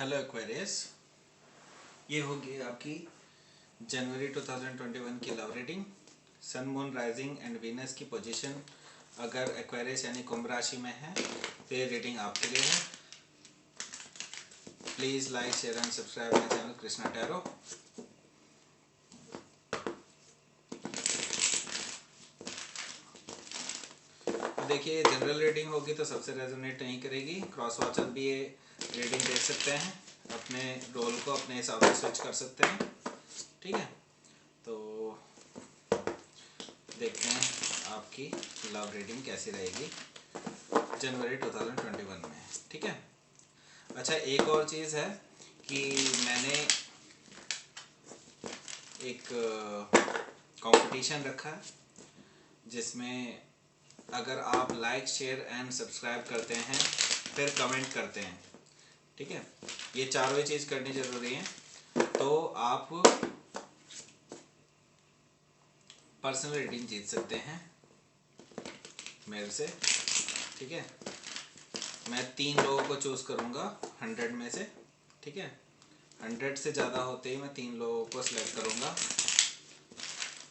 Hello Aquarius, ये होगी आपकी जनवरी 2021 की love reading. Sun, moon, rising and Venus की पोजीशन अगर एक्वेरियस यानी कुंभ राशि में है तो ये रीडिंग आपके लिए है। Please like, share and subscribe my channel Krishna tarot. देखिए, जनरल रीडिंग होगी तो सबसे रेजोनेट नहीं करेगी। क्रॉस वॉचर भी ये रीडिंग देख सकते हैं, अपने रोल को अपने हिसाब से स्विच कर सकते हैं। ठीक है, तो देखते हैं आपकी लव रीडिंग कैसी रहेगी जनवरी 2021 में। ठीक है। अच्छा, एक और चीज़ है कि मैंने एक कंपटीशन रखा है जिसमें अगर आप लाइक, शेयर एंड सब्सक्राइब करते हैं फिर कमेंट करते हैं, ठीक है, ये चारों ही चीज़ करनी ज़रूरी है, तो आप पर्सनल रीडिंग जीत सकते हैं मेरे से। ठीक है, मैं 3 लोगों को चूज़ करूँगा 100 में से। ठीक है, 100 से ज़्यादा होते ही मैं 3 लोगों को सिलेक्ट करूँगा।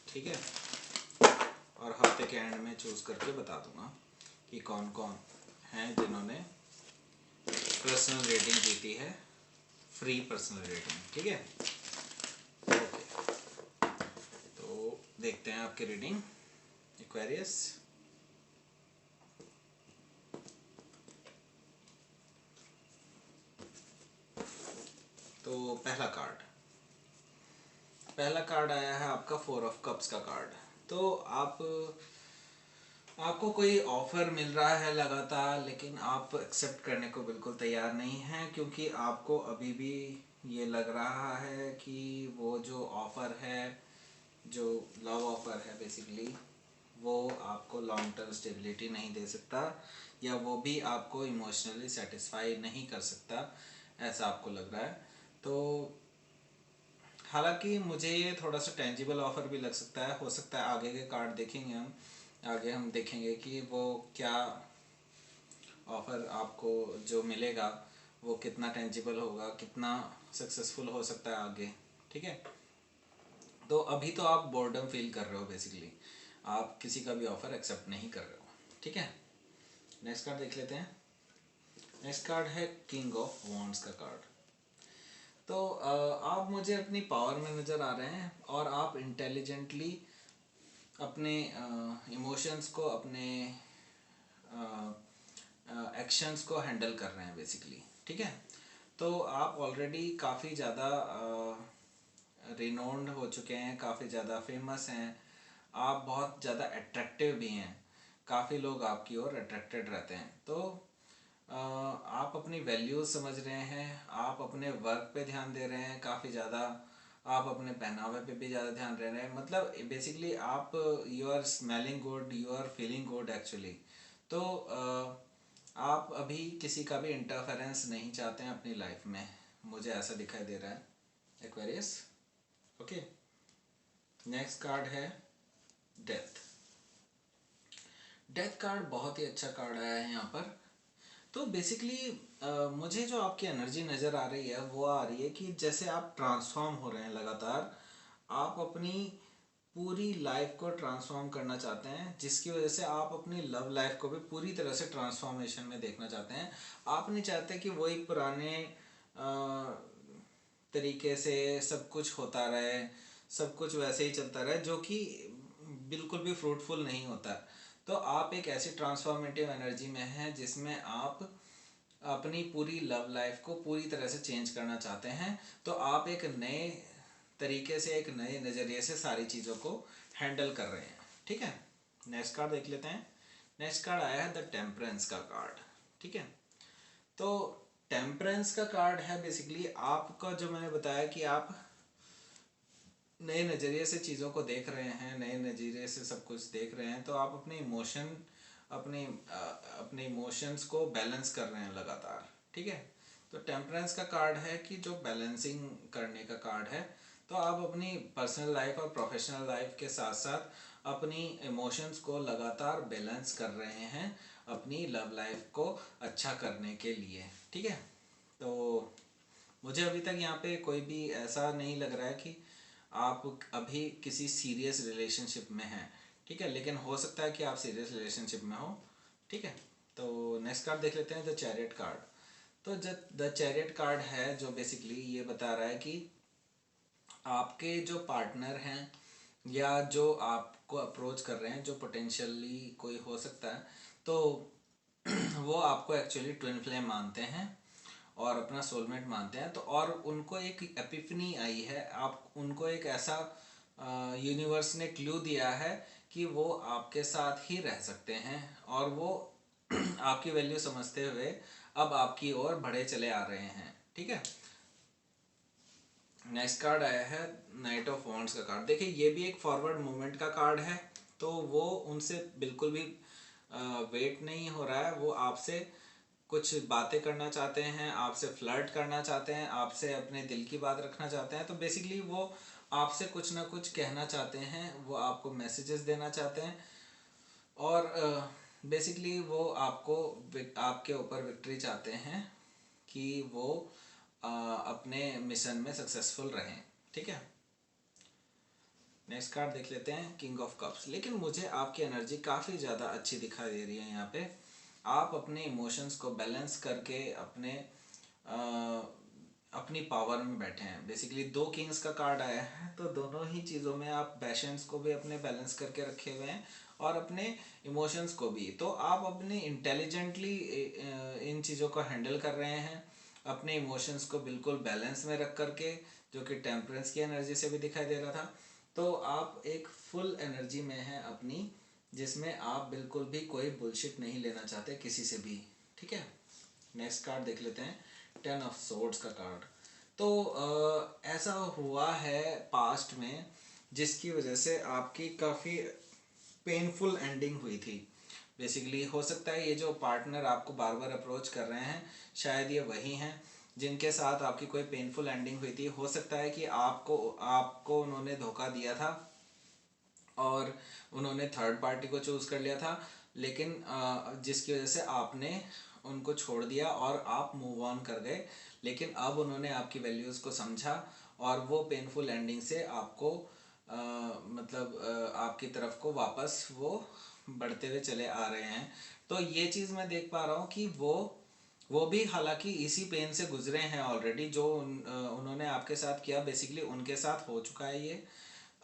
ठीक है, और हफ्ते के एंड में चूज़ करके बता दूँगा कि कौन कौन हैं जिन्होंने पर्सनल रीडिंग जीती है, फ्री पर्सनल रीडिंग। ठीक है, ओके, तो देखते हैं आपकी रीडिंग एक्वेरियस। तो पहला कार्ड आया है आपका 4 ऑफ कप्स का कार्ड। तो आपको कोई ऑफर मिल रहा है लगातार, लेकिन आप एक्सेप्ट करने को बिल्कुल तैयार नहीं हैं, क्योंकि आपको अभी भी ये लग रहा है कि वो जो ऑफर है, जो लव ऑफर है बेसिकली, वो आपको लॉन्ग टर्म स्टेबिलिटी नहीं दे सकता, या वो भी आपको इमोशनली सेटिस्फाई नहीं कर सकता, ऐसा आपको लग रहा है। तो हालांकि मुझे ये थोड़ा सा टेंजिबल ऑफर भी लग सकता है, हो सकता है आगे के कार्ड देखेंगे हम, आगे हम देखेंगे कि वो क्या ऑफर आपको जो मिलेगा वो कितना टेंजिबल होगा, कितना सक्सेसफुल हो सकता है आगे। ठीक है, तो अभी तो आप बोर्डम फील कर रहे हो, बेसिकली आप किसी का भी ऑफर एक्सेप्ट नहीं कर रहे हो। ठीक है, नेक्स्ट कार्ड देख लेते हैं। नेक्स्ट कार्ड है किंग ऑफ वॉन्ड्स का कार्ड। तो आप मुझे अपनी पावर में नज़र आ रहे हैं, और आप इंटेलिजेंटली अपने इमोशंस को, अपने एक्शंस को हैंडल कर रहे हैं बेसिकली। ठीक है, तो आप ऑलरेडी काफ़ी ज़्यादा रिनोन्ड हो चुके हैं, काफ़ी ज़्यादा फेमस हैं, आप बहुत ज़्यादा अट्रैक्टिव भी हैं, काफ़ी लोग आपकी ओर अट्रैक्टेड रहते हैं। तो आप अपनी वैल्यूज समझ रहे हैं, आप अपने वर्क पे ध्यान दे रहे हैं काफ़ी ज़्यादा, आप अपने पहनावे पे भी ज़्यादा ध्यान दे रहे हैं, मतलब बेसिकली आप you are smelling good, you are feeling good actually. तो आप अभी किसी का भी इंटरफेरेंस नहीं चाहते हैं अपनी लाइफ में, मुझे ऐसा दिखाई दे रहा है एक्वेरियस। ओके, नेक्स्ट कार्ड है डेथ। डेथ कार्ड बहुत ही अच्छा कार्ड आया है यहाँ पर। तो बेसिकली मुझे जो आपकी एनर्जी नज़र आ रही है वो आ रही है कि जैसे आप ट्रांसफॉर्म हो रहे हैं लगातार, आप अपनी पूरी लाइफ को ट्रांसफॉर्म करना चाहते हैं, जिसकी वजह से आप अपनी लव लाइफ को भी पूरी तरह से ट्रांसफॉर्मेशन में देखना चाहते हैं। आप नहीं चाहते कि वो एक पुराने तरीके से सब कुछ होता रहे, सब कुछ वैसे ही चलता रहे, जो कि बिल्कुल भी फ्रूटफुल नहीं होता। तो आप एक ऐसी ट्रांसफॉर्मेटिव एनर्जी में हैं जिसमें आप अपनी पूरी लव लाइफ को पूरी तरह से चेंज करना चाहते हैं। तो आप एक नए तरीके से, एक नए नज़रिए से सारी चीज़ों को हैंडल कर रहे हैं। ठीक है, नेक्स्ट कार्ड देख लेते हैं। नेक्स्ट कार्ड आया है द टेम्परेंस का कार्ड। ठीक है, तो टेम्परेंस का कार्ड है बेसिकली आपका, जो मैंने बताया कि आप नए नज़रिए से चीज़ों को देख रहे हैं, नए नज़रिए से सब कुछ देख रहे हैं, तो आप अपने अपने इमोशंस को बैलेंस कर रहे हैं लगातार। ठीक है, तो टेम्परेंस का कार्ड है कि जो बैलेंसिंग करने का कार्ड है। तो आप अपनी पर्सनल लाइफ और प्रोफेशनल लाइफ के साथ साथ अपनी इमोशंस को लगातार बैलेंस कर रहे हैं अपनी लव लाइफ को अच्छा करने के लिए। ठीक है, तो मुझे अभी तक यहाँ पे कोई भी ऐसा नहीं लग रहा है कि आप अभी किसी सीरियस रिलेशनशिप में हैं, ठीक है, लेकिन हो सकता है कि आप सीरियस रिलेशनशिप में हो, ठीक है। तो नेक्स्ट कार्ड देख लेते हैं, द चैरियट कार्ड। तो जब द चैरियट कार्ड है जो बेसिकली ये बता रहा है कि आपके जो पार्टनर हैं या जो आपको अप्रोच कर रहे हैं, जो पोटेंशियली कोई हो सकता है, तो वो आपको एक्चुअली ट्विन फ्लेम मानते हैं और अपना सोलमेट मानते हैं। तो और उनको एक एपिफनी आई है, आप उनको एक ऐसा यूनिवर्स ने क्लू दिया है कि वो आपके साथ ही रह सकते हैं और वो आपकी वैल्यू समझते हुए अब आपकी ओर बढ़े चले आ रहे हैं, ठीक है। नेक्स्ट कार्ड आया है नाइट ऑफ वॉन्ड्स का कार्ड। देखिए ये भी एक फॉरवर्ड मूवमेंट का कार्ड है, तो वो उनसे बिल्कुल भी वेट नहीं हो रहा है, वो आपसे कुछ बातें करना चाहते हैं, आपसे फ्लर्ट करना चाहते हैं, आपसे अपने दिल की बात रखना चाहते हैं। तो बेसिकली वो आपसे कुछ ना कुछ कहना चाहते हैं, वो आपको मैसेजेस देना चाहते हैं और बेसिकली वो आपको आपके ऊपर विक्ट्री चाहते हैं कि वो अपने मिशन में सक्सेसफुल रहें, ठीक है। नेक्स्ट कार्ड देख लेते हैं, किंग ऑफ कप्स। लेकिन मुझे आपकी एनर्जी काफ़ी ज़्यादा अच्छी दिखाई दे रही है यहाँ पे। आप अपने इमोशंस को बैलेंस करके अ, अपनी पावर में बैठे हैं। बेसिकली दो किंग्स का कार्ड आया है, तो दोनों ही चीज़ों में आप पैशंस को भी अपने बैलेंस करके रखे हुए हैं और अपने इमोशंस को भी। तो आप अपने इंटेलिजेंटली इन चीज़ों को हैंडल कर रहे हैं, अपने इमोशंस को बिल्कुल बैलेंस में रख करके, जो कि टेम्परेंस की एनर्जी से भी दिखाई दे रहा था। तो आप एक फुल एनर्जी में हैं अपनी, जिसमें आप बिल्कुल भी कोई बुलशिट नहीं लेना चाहते किसी से भी, ठीक है। नेक्स्ट कार्ड देख लेते हैं, 10 ऑफ सोर्ड्स का कार्ड। तो ऐसा हुआ है पास्ट में जिसकी वजह से आपकी काफ़ी पेनफुल एंडिंग हुई थी। बेसिकली हो सकता है ये जो पार्टनर आपको बार बार अप्रोच कर रहे हैं, शायद ये वही हैं जिनके साथ आपकी कोई पेनफुल एंडिंग हुई थी। हो सकता है कि आपको आपको उन्होंने धोखा दिया था और उन्होंने थर्ड पार्टी को चूज़ कर लिया था, लेकिन जिसकी वजह से आपने उनको छोड़ दिया और आप मूव ऑन कर गए। लेकिन अब उन्होंने आपकी वैल्यूज़ को समझा और वो पेनफुल एंडिंग से आपको आपकी तरफ को वापस वो बढ़ते हुए चले आ रहे हैं। तो ये चीज़ मैं देख पा रहा हूँ कि वो भी हालांकि इसी पेन से गुजरे हैं ऑलरेडी, जो उन्होंने आपके साथ किया बेसिकली उनके साथ हो चुका है ये।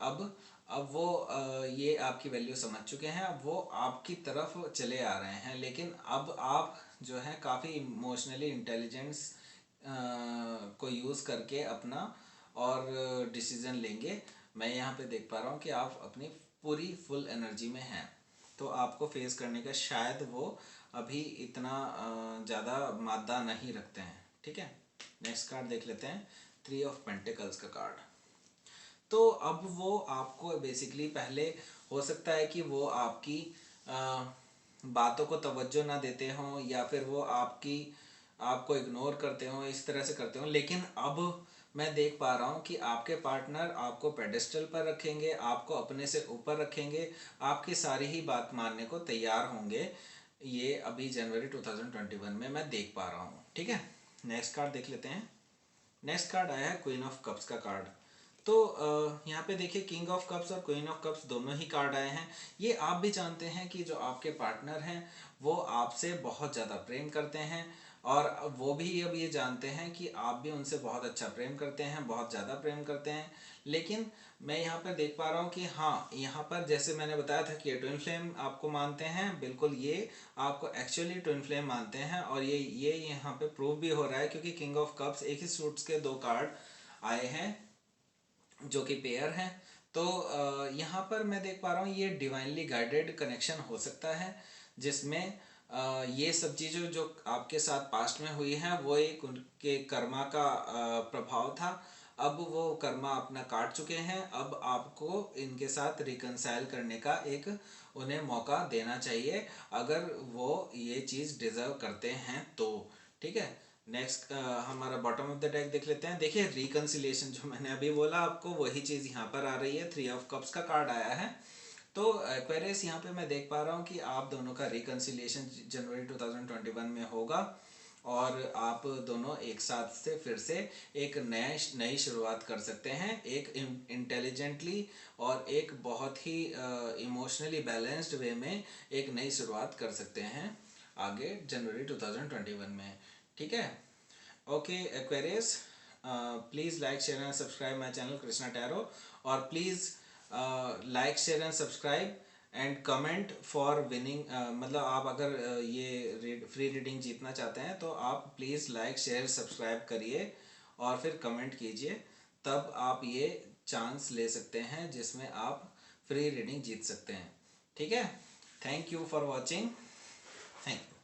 अब अब वो ये आपकी वैल्यू समझ चुके हैं, अब वो आपकी तरफ चले आ रहे हैं। लेकिन अब आप जो है काफ़ी इमोशनली इंटेलिजेंस को यूज़ करके अपना और डिसीजन लेंगे। मैं यहाँ पे देख पा रहा हूँ कि आप अपनी पूरी फुल एनर्जी में हैं, तो आपको फेस करने का शायद वो अभी इतना ज़्यादा मादा नहीं रखते हैं, ठीक है। नेक्स्ट कार्ड देख लेते हैं, 3 ऑफ पेंटिकल्स का कार्ड। तो अब वो आपको बेसिकली पहले हो सकता है कि वो आपकी बातों को तवज्जो ना देते हों या फिर वो आपको इग्नोर करते हों, इस तरह से करते हों। लेकिन अब मैं देख पा रहा हूँ कि आपके पार्टनर आपको पेडेस्टल पर रखेंगे, आपको अपने से ऊपर रखेंगे, आपकी सारी ही बात मानने को तैयार होंगे। ये अभी जनवरी 2021 में मैं देख पा रहा हूँ, ठीक है। नेक्स्ट कार्ड देख लेते हैं। नेक्स्ट कार्ड आया है क्वीन ऑफ कप्स का कार्ड। तो यहाँ पे देखिए किंग ऑफ कप्स और क्वीन ऑफ कप्स दोनों ही कार्ड आए हैं। ये आप भी जानते हैं कि जो आपके पार्टनर हैं वो आपसे बहुत ज़्यादा प्रेम करते हैं और वो भी अब ये जानते हैं कि आप भी उनसे बहुत अच्छा प्रेम करते हैं, बहुत ज़्यादा प्रेम करते हैं। लेकिन मैं यहाँ पर देख पा रहा हूँ कि हाँ, यहाँ पर जैसे मैंने बताया था कि ये ट्विन फ्लेम आपको मानते हैं, बिल्कुल ये आपको एक्चुअली ट्विन फ्लेम मानते हैं और ये यहाँ पे प्रूव भी हो रहा है, क्योंकि किंग ऑफ कप्स एक ही सूट्स के 2 कार्ड आए हैं जो कि पेयर हैं। तो यहाँ पर मैं देख पा रहा हूँ ये डिवाइनली गाइडेड कनेक्शन हो सकता है, जिसमें ये सब चीज़ें जो आपके साथ पास्ट में हुई हैं वो एक उनके कर्मा का प्रभाव था। अब वो कर्मा अपना काट चुके हैं, अब आपको इनके साथ रिकनसाइल करने का एक उन्हें मौका देना चाहिए, अगर वो ये चीज़ डिज़र्व करते हैं तो, ठीक है। नेक्स्ट हमारा बॉटम ऑफ द डेक देख लेते हैं। देखिए रिकन्सिलिएशन जो मैंने अभी बोला आपको, वही चीज़ यहाँ पर आ रही है, 3 ऑफ कप्स का कार्ड आया है। तो एक्वेरियस यहाँ पे मैं देख पा रहा हूँ कि आप दोनों का रिकन्सिलिएशन जनवरी 2021 में होगा और आप दोनों एक साथ से फिर से एक नई शुरुआत कर सकते हैं, एक इंटेलिजेंटली और एक बहुत ही इमोशनली बैलेंस्ड वे में एक नई शुरुआत कर सकते हैं आगे जनवरी 2021 में। ठीक है। Okay Aquarius, please like share and subscribe my channel Krishna tarot, और please like share and subscribe and comment for winning. मतलब आप अगर ये फ्री रीडिंग जीतना चाहते हैं तो आप प्लीज़ लाइक शेयर सब्सक्राइब करिए और फिर कमेंट कीजिए, तब आप ये चांस ले सकते हैं जिसमें आप फ्री रीडिंग जीत सकते हैं। ठीक है। Thank you for watching. Thank you.